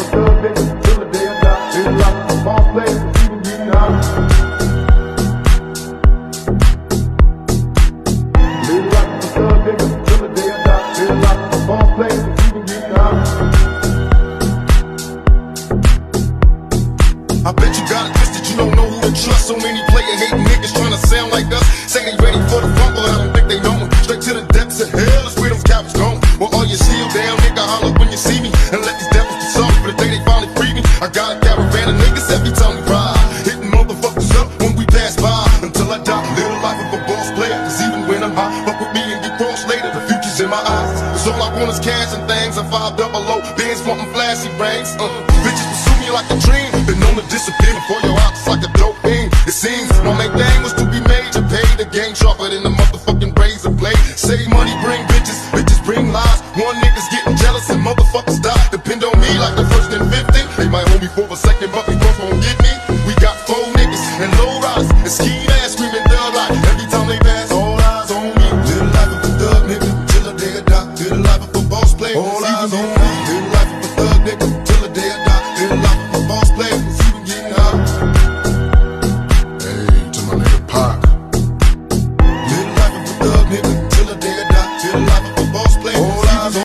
a thug nigga till the day I die. Live the life of a ball player, even getting high. Live the life of a thug nigga till the day I die. Live the life of a ball player, even getting high. I bet you got it twisted, you don't know who to trust. So many player-hating niggas tryna sound like us. Say they ready for the front, but I don't think they know it. Straight to the depths of hell, that's where those cowards going. Well, all your shield down, nigga, holler when you see me. And let these devils be sorry for the day they finally free me. I got a caravan of niggas every time we ride, hitting motherfuckers up when we pass by. Until I die, live the life of a boss player. Cause even when I'm high, fuck with me and get crossed later. The future's in my eyes. Cause all I want is cash and things. I'm 500, bands wanting flashy rings. Bitches pursue me like a dream. Been known to disappear before your eyes like a dope fiend. It seems my main thing was to be major, pay the game sharper than the motherfucking razor blade. Save money, bring bitches, bitches bring lies. One nigga's getting jealous and motherfuckers die. Depend on me like the first and 50. They might hold me for a second, but they both won't get me. We got 4 niggas and low riders and ski ass screaming thug like every time they pass, all eyes on me. Live the life of a thug nigga till the day I die. Live the life of a boss player, all eyes on me.